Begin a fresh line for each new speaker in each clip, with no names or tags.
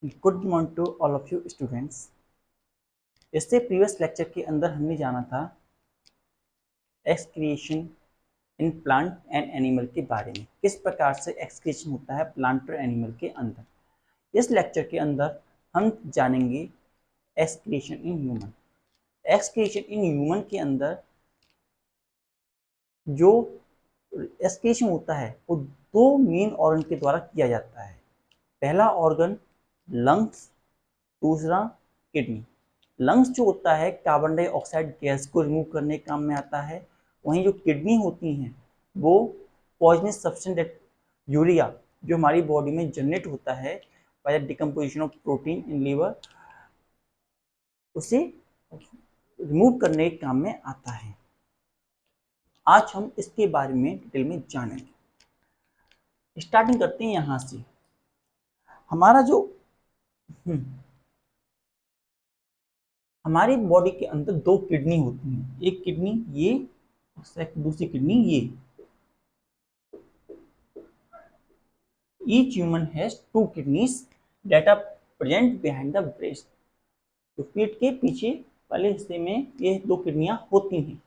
Good morning to all of you students. इससे previous lecture के अंदर हमने जाना था excretion in plant and animal के बारे में, किस प्रकार से एक्सक्रिएशन होता है प्लांट और एनिमल के अंदर। इस लेक्चर के अंदर हम जानेंगे excretion in human. Excretion in human के अंदर जो एक्सक्रिएशन होता है वो दो मेन ऑर्गन के द्वारा किया जाता है। पहला ऑर्गन लंग्स, दूसरा किडनी। लंग्स जो होता है कार्बन डाइऑक्साइड गैस को रिमूव करने के काम में आता है, वहीं जो किडनी होती हैं वो पॉइजनस सब्सटेंस यूरिया जो हमारी बॉडी में जनरेट होता है by the decomposition of protein in liver, उसे रिमूव करने के काम में आता है। आज हम इसके बारे में डिटेल में जानेंगे। स्टार्टिंग करते हैं यहाँ से। हमारा जो हमारी बॉडी के अंदर दो किडनी होती हैं, एक किडनी ये, दूसरी किडनी ये। Each human has two kidneys that are present behind the breast। तो पेट के पीछे वाले हिस्से में ये दो किडनियां होती हैं।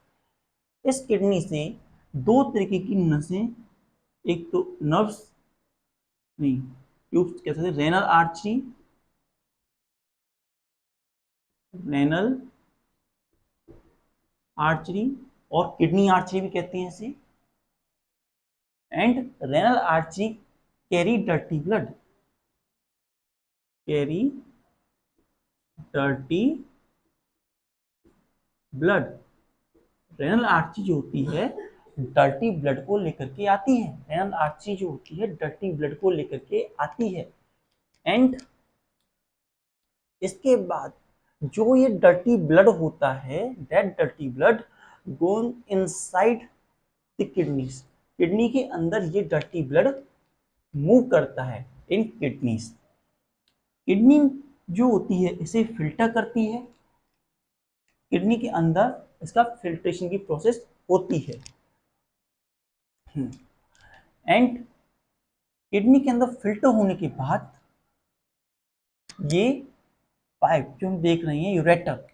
इस किडनी से दो तरीके की नसें, एक तो नर्व्स नहीं ट्यूब्स कह सकते, रेनल आर्टरी, रेनल आर्टरी और किडनी आर्टरी भी कहते हैं इसे। And renal artery carry dirty blood, carry dirty blood. Renal artery जो होती है डर्टी ब्लड को लेकर के आती है, रेनल आर्टरी जो होती है डर्टी ब्लड को लेकर के आती है। एंड इसके बाद जो ये डर्टी ब्लड होता है, that dirty blood gone inside the kidneys. Kidney के अंदर ये डर्टी ब्लड मूव करता है इन किडनीज। किडनी जो होती है इसे फिल्टर करती है, किडनी के अंदर इसका फिल्ट्रेशन की प्रोसेस होती है। एंड किडनी के अंदर फिल्टर होने के बाद ये पाइप जो हम देख रहे हैं यूरेटर,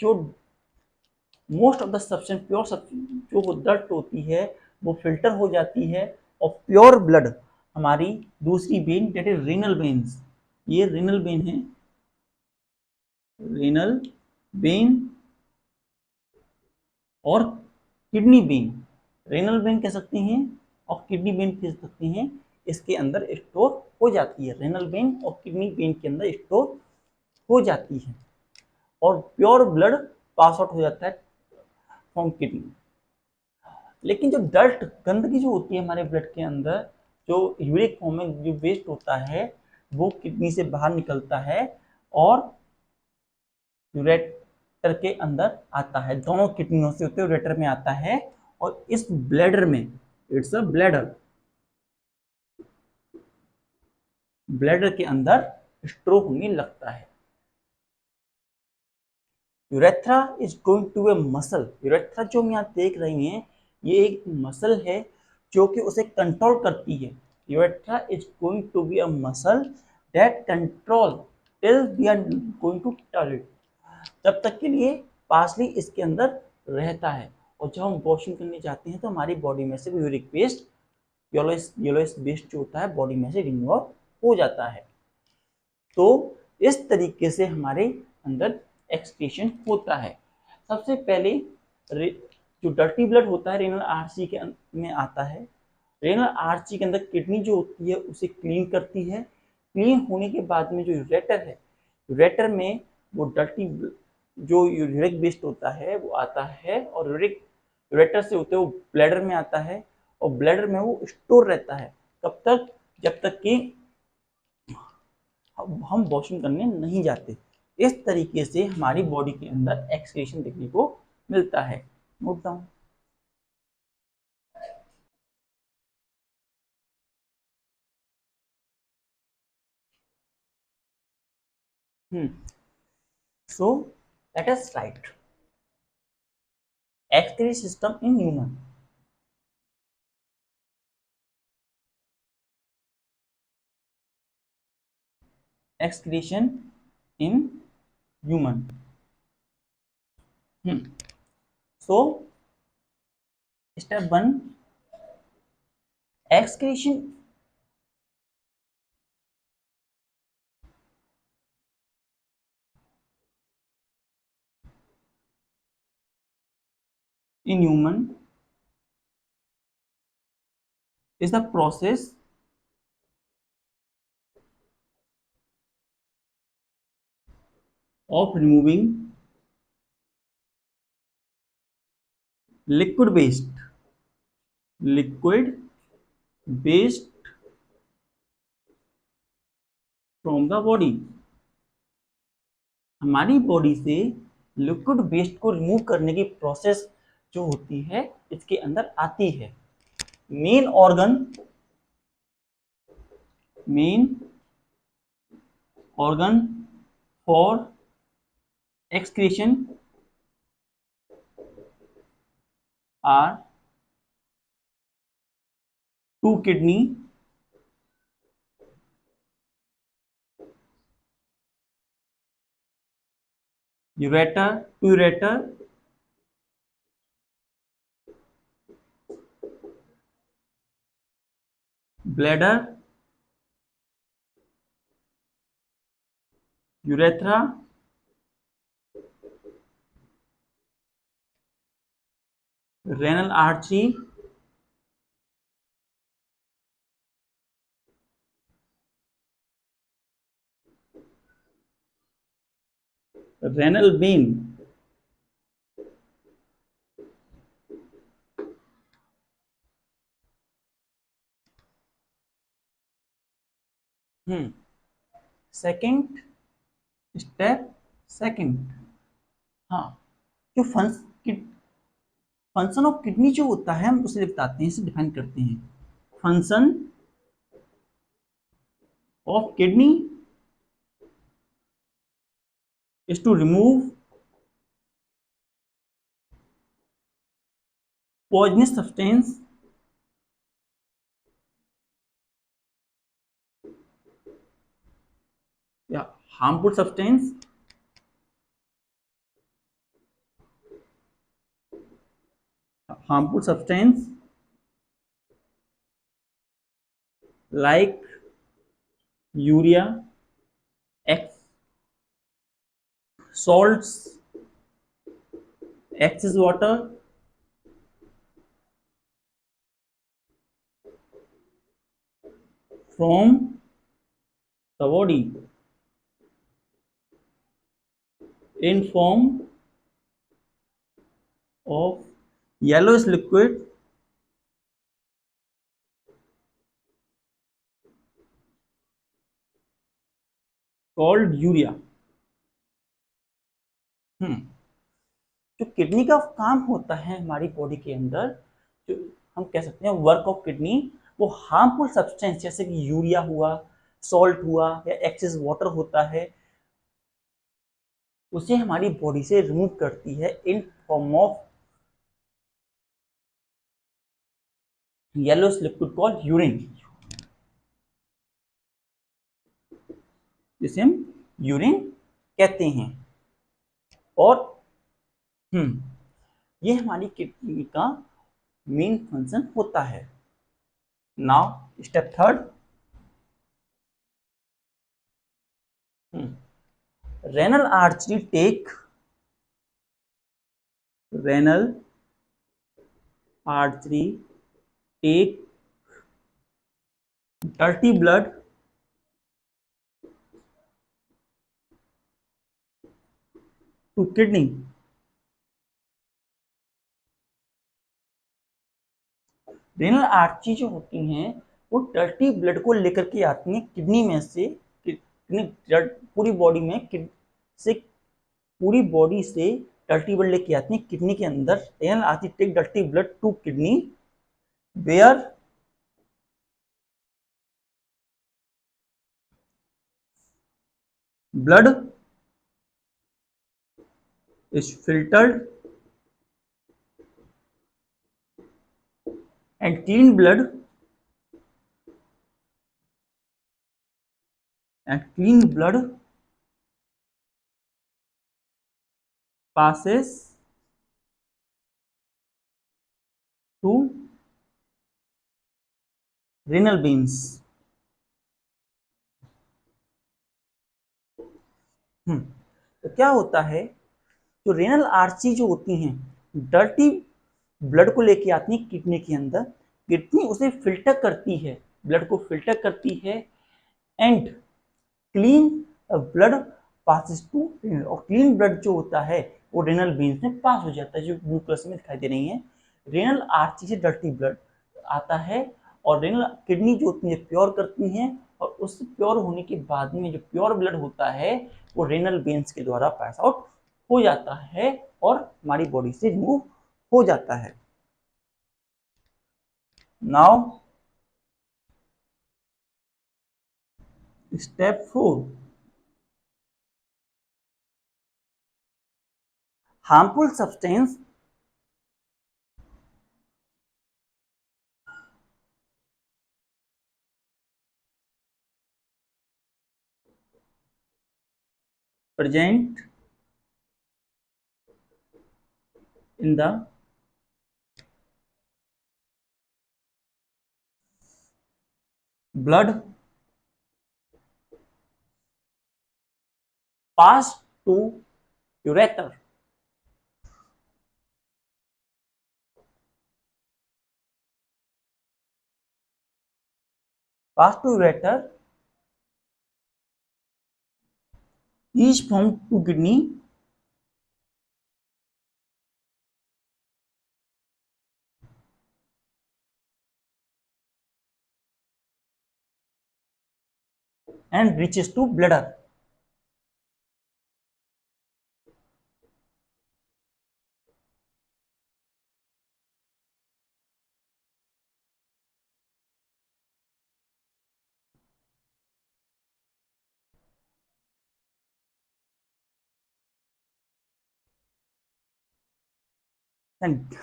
जो most of the substance pure जो डर्ट होती है वो फिल्टर हो जाती है और प्योर ब्लड हमारी दूसरी when that is renal veins, ये रीनल वेन है, रीनल वेन और किडनी वेन, रीनल वेन कह सकते हैं और किडनी वेन कह सकते हैं, इसके अंदर स्टोर हो जाती है। रीनल वेन और किडनी वेन के अंदर स्टोर हो जाती है और प्योर ब्लड पास आउट हो जाता है फ्रॉम किडनी। लेकिन जो डर्ट गंदगी जो होती है हमारे ब्लड के अंदर, जो यूरिक फॉर्म में जो वेस्ट होता है वो किडनी से बाहर निकलता है और यूरेटर के अंदर आता है, दोनों किडनियों से होते यूरेटर में आता है और इस ब्लैडर में, इट्स अ ब्लैडर, ब्लैडर के अंदर स्टोर होने लगता है। Urethra is going to a muscle. Urethra जो हम यहाँ देख रहे हैं ये एक मसल है जो कि उसे कंट्रोल करती है। Urethra is going to be a muscle that control till we are going to toilet, तब तक के लिए पार्सली इसके अंदर रहता है। और जब हम वॉशिंग करने जाते हैं तो हमारी बॉडी में से यूरिक वेस्ट, येलोइश वेस्ट जो होता है बॉडी में से रिमूव हो जाता है। तो इस तरीके से हमारे अंदर एक्सक्रीशन होता है। सबसे पहले जो डर्टी ब्लड होता है रेनल आर्टरी के में आता है। रेनल आर्टरी के अंदर किडनी जो होती है उसे क्लीन करती है। क्लीन होने के बाद में जो यूरेटर है, यूरेटर में वो डर्टी जो यूरिक वेस्ट होता है वो आता है और यूरेटर से होते वो ब्लैडर में आता है और ब्लैडर में वो स्टोर रहता है। कब तक? जब तक कि हम वॉशिंग करने नहीं जाते। इस तरीके से हमारी बॉडी के अंदर एक्सक्रीशन देखने को मिलता है। Note down. So let us right excretory system in human। excretion in human. So step 1, excretion in human is the process of removing liquid waste liquid waste from the body. हमारी body से liquid waste को remove करने की process जो होती है इसके अंदर आती है. Main organ for excretion are two kidney, ureter, bladder, urethra, renal artery, renal vein. Second step second. हाँ, जो फंक्शन ऑफ किडनी जो होता है हम उसे बताते हैं, इसे डिफाइन करते हैं. Function of kidney is to remove poisonous substance या harmful substance like urea, salts, excess water, from the body in form of yellowish liquid called urea. जो किडनी का काम होता है हमारी बॉडी के अंदर, जो हम कह सकते हैं वर्क ऑफ किडनी, वो हार्मफुल सब्सटेंस जैसे कि यूरिया हुआ, सॉल्ट हुआ या एक्सेस वाटर होता है, उसे हमारी बॉडी से रिमूव करती है in form of yellowish liquid called urine, जिसे हम यूरिन कहते हैं. और ये हमारी किडनी का मेन फंक्शन होता है. Now step third, renal artery take dirty blood to kidney. Renal artery जो होती हैं वो डर्टी ब्लड को लेकर के आती हैं किडनी में से, पूरी बॉडी में पूरी बॉडी से डर्टी ब्लड लेके आती हैं किडनी के अंदर. Renal artery take dirty blood to kidney where blood is filtered and clean blood and clean blood passes to renal veins। तो क्या होता है, जो रेनल आर्ची जो होती हैं डर्टी ब्लड को लेके आती हैं किडनी के अंदर, किडनी उसे फिल्टर करती है, ब्लड को फिल्टर करती है and clean blood passes to renal, और क्लीन ब्लड जो होता है वो रेनल वेन्स में पास हो जाता है, जो ब्लू कलर में दिखाई दे रही है। रेनल आर्ची से डर्टी ब्लड आता है और रेनल किडनी जो होती है प्योर करती हैं, और उस प्योर होने के बाद में जो प्योर ब्लड होता है वो रेनल वेन्स के द्वारा पास आउट हो जाता है और हमारी बॉडी से रिमूव हो जाता है। Now step 4, harmful substance present in the blood pass to ureter, pass to ureter is from to kidney and reaches to bladder। And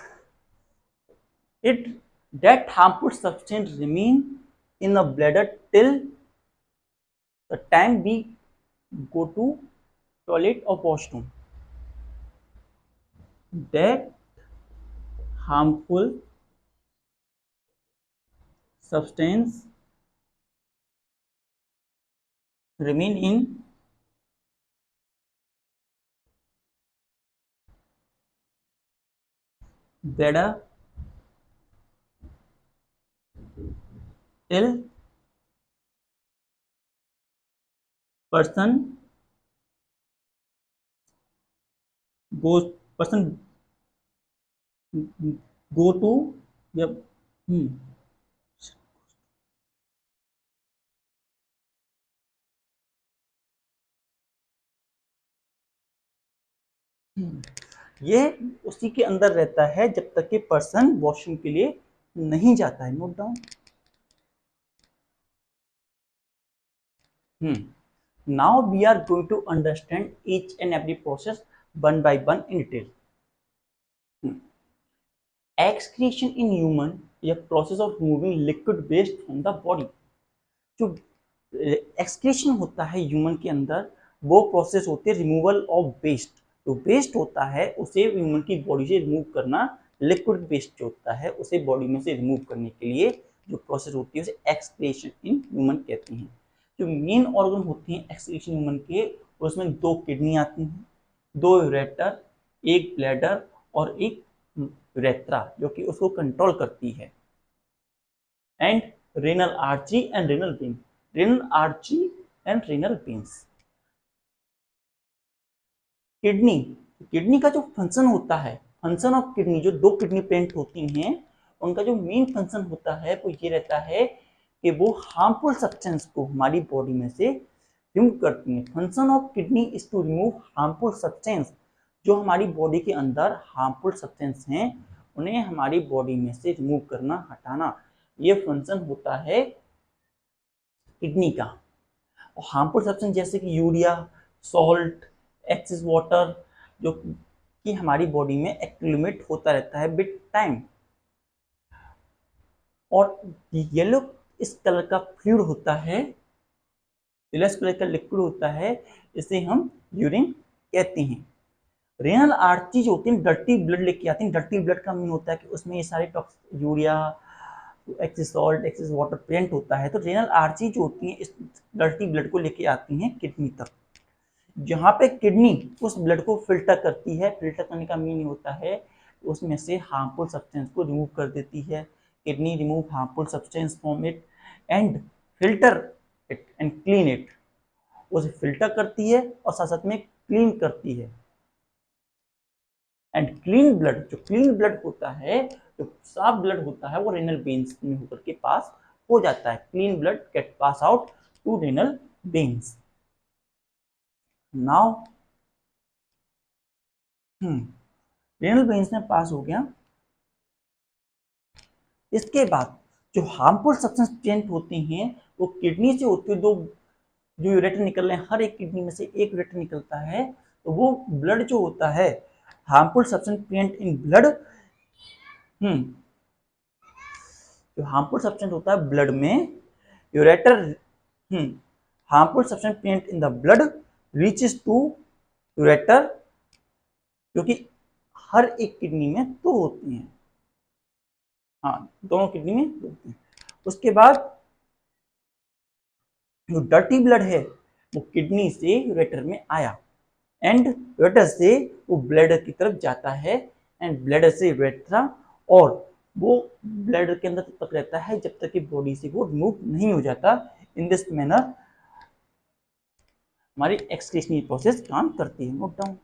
it that harmful substance remain in the bladder till the time we go to toilet or washroom। That harmful substance remain in bladder till person goes person go to the ये उसी के अंदर रहता है जब तक कि person washroom के लिए नहीं जाता है। Note down. Now we are going to understand each and every process one by one in detail. Excretion in human या process of removing liquid waste from the body. जो एक्सक्रीशन होता है human के अंदर, वो प्रोसेस होती है removal of waste. जो वेस्ट होता है उसे ह्यूमन की बॉडी से रिमूव करना, लिक्विड वेस्ट जो होता है उसे बॉडी में से रिमूव करने के लिए जो प्रोसेस होती है उसे एक्सक्रीशन इन ह्यूमन कहते हैं। जो मेन ऑर्गन होते हैं एक्सक्रीशन ह्यूमन के, उसमें 2 किडनी आती हैं, 2 यूरेटर, एक ब्लैडर और एक यूरेथ्रा जो कि उसको कंट्रोल करती है। And renal artery and renal vein, renal artery and renal veins. Kidney, kidney का जो फंक्शन होता है, फंक्शन ऑफ किडनी, जो 2 किडनी प्लेट होती हैं उनका जो मेन फंक्शन होता है वो ये रहता है कि वो हार्मफुल सब्सटेंस को हमारी बॉडी में से रिमूव करती हैं। Function of kidney is to remove harmful substance. जो हमारी बॉडी के अंदर हार्मफुल सब्सटेंस हैं उन्हें हमारी बॉडी में से रिमूव करना, हटाना, ये फंक्शन होता है किडनी का। और हार्मफुल सब्सटेंस जैसे कि यूरिया, सॉल्ट, एक्सेस वाटर जो कि हमारी बॉडी में एक्यूमुलेट होता रहता है विद टाइम। और येलो इस कलर का फ्लूइड होता है येलोइश कलर का लिक्विड होता है, इसे हम यूरिन कहते हैं। रेनल आर्टरी जो होती है डर्टी ब्लड लेके आती है। डर्टी ब्लड का मीन होता है कि उसमें ये सारे urea, excess salt, excess water present होता है। तो रेनल आर्टरी जो होती है इस डर्टी ब्लड को लेके आती हैं किडनी तक, जहाँ पे किडनी उस ब्लड को फिल्टर करती है। फिल्टर करने का मीन होता है उसमें से हार्मफुल सब्सटेंस को रिमूव कर देती है। Kidney remove harmful substance from it and filter it and clean it. उसे फिल्टर करती है और साथ साथ में क्लीन करती है। एंड क्लीन ब्लड, जो क्लीन ब्लड होता है, जो साफ ब्लड होता है, वो रेनल वेन्स में होकर के पास हो जाता है। Clean blood get pass out to renal veins. Now renal veins में पास हो गया। इसके बाद जो हार्मफुल सब्सटेंस प्रेजेंट होती हैं वो किडनी से होती है। दो जो यूरेटर निकल रहे हैं, हर एक किडनी में से एक यूरेटर निकलता है। तो वो ब्लड जो होता है, harmful substance present in blood, जो हार्मफुल सब्सटेंस होता है ब्लड में, ureter, harmful substance present in the blood reaches to ureter, क्योंकि हर एक किडनी में दो होती हैं। हाँ, दोनों किडनी में दो होती हैं। उसके बाद जो डर्टी ब्लड है वो किडनी से यूरेटर में आया एंड यूरेटर से वो ब्लैडर की तरफ जाता है एंड ब्लैडर से यूरेथ्रा, और वो ब्लैडर के अंदर तब तक रहता है जब तक कि बॉडी से वो रिमूव नहीं हो जाता। इन दिस मैनर हमारी एक्सक्रीशनरी प्रोसेस काम करती है। Note down.